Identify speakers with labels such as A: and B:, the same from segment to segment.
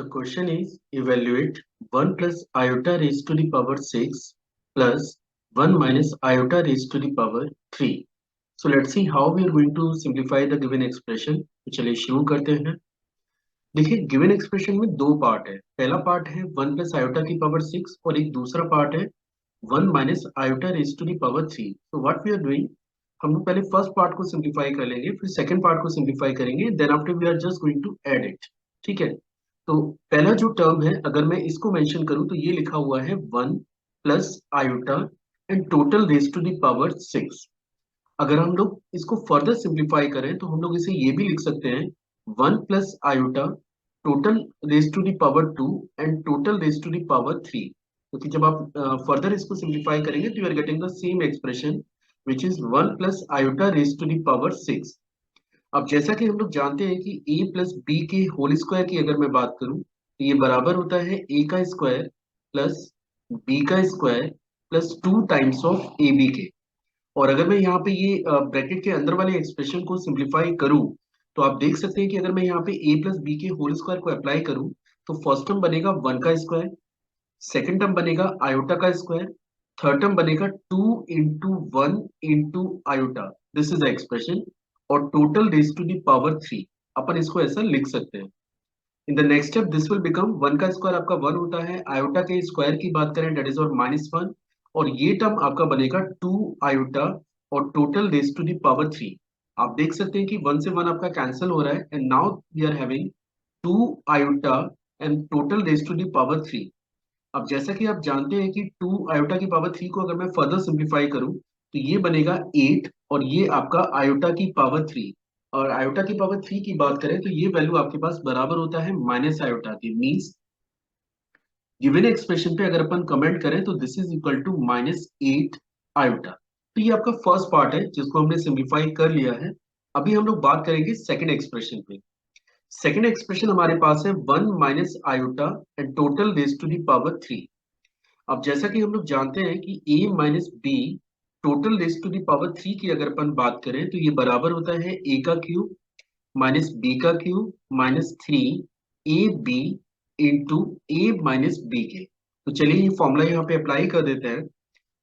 A: The question is evaluate 1 plus iota raised to the power 6 plus 1 minus iota raised to the power 3. So let's see how we are going to simplify the given expression. तो चलिए शुरू करते हैं। देखिए given expression में दो part है। पहला पार्ट है 1 प्लस आयोटा की पावर 6 और एक दूसरा पार्ट है 1 minus iota raise to the power 3। तो व्हाट वी आर डूइंग, हम लोग पहले फर्स्ट पार्ट को सिंप्लीफाई कर लेंगे, फिर सेकंड पार्ट को सिंप्लीफाई करेंगे, then after we are just going to add it. ठीक है, तो पहला जो टर्म है अगर मैं इसको मेंशन करूं तो ये लिखा हुआ है 1 plus iota and total raise to the power 6। अगर हम लोग इसको फर्दर सिंप्लीफाई करें तो हम लोग इसे ये भी लिख सकते हैं 1 plus iota total raise to the power 2 and total raise to the power 3। क्योंकि जब आप फर्दर इसको सिंप्लीफाई करेंगे तो you are getting the same expression which is 1 plus iota raise to the power 6। अब जैसा कि हम लोग जानते हैं कि a प्लस बी के होल स्क्वायर की अगर मैं बात करूं तो ये बराबर होता है a का स्क्वायर प्लस b का square plus 2 times of A B के। और अगर मैं यहाँ पे ये ब्रैकेट के अंदर वाले एक्सप्रेशन को सिंप्लीफाई करूं तो आप देख सकते हैं कि अगर मैं यहाँ पे a प्लस बी के होल स्क्वायर को अप्लाई करूं तो फर्स्ट टर्म बनेगा 1 का स्क्वायर, सेकेंड टर्म बनेगा आयोटा का स्क्वायर, थर्ड टर्म बनेगा 2 into 1 into iota, this is the expression, और total raise to the power 3। अपन इसको ऐसा लिख सकते हैं। In the next step this will become 1 का स्क्वायर आपका 1 होता है, आयोटा के स्क्वायर की बात करें डेट इज और -1, और ये टर्म आपका बनेगा 2 आयोटा और total raise to the power 3। आप देख सकते हैं कि 1 से 1 आपका कैंसिल हो रहा है and now we are having 2 iota and total raise to the power 3। अब जैसा कि आप जानते हैं कि 2 आयोटा की पावर 3 को अगर मैं फर्दर सिंप्लीफाई करूं तो ये बनेगा 8 और ये आपका आयोटा की पावर 3। और आयोटा की पावर 3 की बात करें तो ये वैल्यू आपके पास बराबर होता है माइनस आयोटा के। मींस गिवन एक्सप्रेशन पे अगर अपन कमेंट करें तो this is equal to -8 iota. तो ये आपका फर्स्ट पार्ट है जिसको हमने सिंप्लीफाई कर लिया है। अभी हम लोग बात करेंगे सेकंड एक्सप्रेशन पे। सेकंड एक्सप्रेशन हमारे पास है 1 minus iota and total raise to the power 3। अब जैसा कि हम लोग जानते हैं कि a minus B total raise to the power 3 की अगर अपन बात करें तो ये बराबर होता है a का क्यूब माइनस बी का cube minus 3 A B into A minus B के। तो चलिए ये फॉर्मूला यहाँ पे अप्लाई कर देते हैं।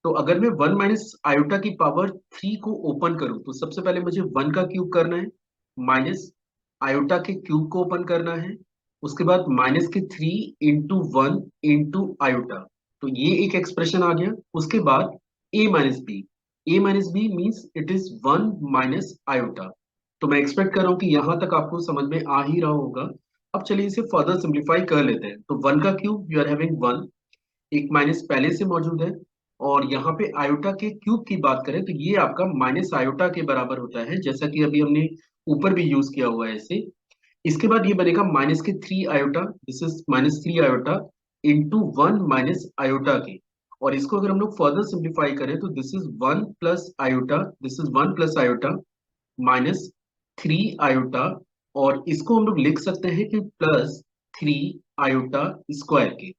A: तो अगर मैं 1 माइनस आयोटा की पावर 3 को ओपन करूं तो सबसे पहले मुझे 1 का क्यूब करना है, माइनस आयोटा के क्यूब को ओपन करना है, उसके बाद माइनस के 3 इंटू 1 इंटू आयोटा। तो ये एक एक्सप्रेशन आ गया। उसके बाद A minus B means it is 1 minus iota. तो मैं एक्सपेक्ट कर रहा हूँ कि यहां तक आपको समझ में आ ही रहा होगा। अब चलिए इसे फर्दर सिंप्लीफाई कर लेते हैं। तो 1 का क्यूब यू आर हैविंग 1, एक माइनस पहले से मौजूद है, और यहाँ पे आयोटा के क्यूब की बात करें तो ये आपका माइनस आयोटा के बराबर होता है, जैसा कि अभी हमने ऊपर भी यूज किया हुआ है इसे। इसके बाद ये बनेगा माइनस के 3 iota, this is -3 iota into 1 minus iota के। और इसको अगर हम लोग फर्दर सिंप्लीफाई करें तो this is 1 plus iota, this is 1 plus iota minus 3 iota, और इसको हम लोग लिख सकते हैं कि प्लस 3 आयोटा स्क्वायर के।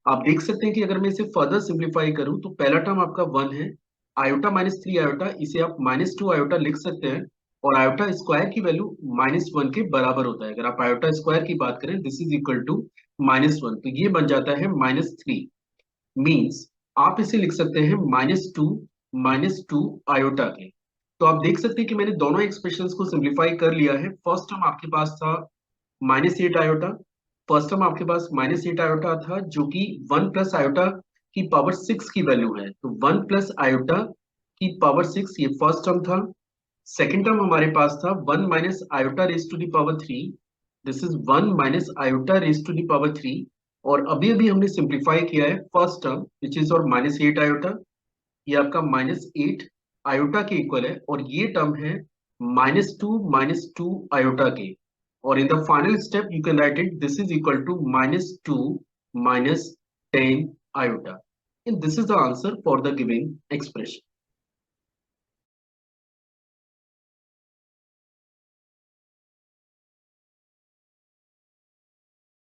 A: आप देख सकते हैं कि अगर मैं इसे फर्दर सिंप्लीफाई करूं तो पहला टर्म आपका 1 है, आयोटा माइनस 3 आयोटा, इसे आप -2 आयोटा लिख सकते हैं, और आयोटा स्क्वायर की वैल्यू -1 के बराबर होता है। अगर आप आयोटा स्क्वायर की बात करें दिस इज इक्वल टू -1, तो ये बन जाता है -3। मीन्स आप इसे लिख सकते हैं -2 आयोटा के। तो आप देख सकते हैं कि मैंने दोनों एक्सप्रेशंस को सिंप्लीफाई कर लिया है। फर्स्ट टर्म आपके पास था -8 आयोटा, फर्स्ट टर्म आपके पास -8 आयोटा था जो कि 1 प्लस आयोटा की पावर 6 की वैल्यू है। तो 1 प्लस आयोटा की पावर 6 ये फर्स्ट टर्म था। सेकेंड टर्म हमारे पास था 1 minus iota raise to the power 3, this is 1 minus iota raise to the power 3। और अभी अभी हमने सिंप्लीफाई किया है फर्स्ट टर्म विच इज और -8 आयोटा, ये आपका -8 आयोटा के इक्वल है, और ये टर्म है -2 आयोटा के। और in the final step you can write it this is equal to -2 -10 iota, and this is the answer for the given expression.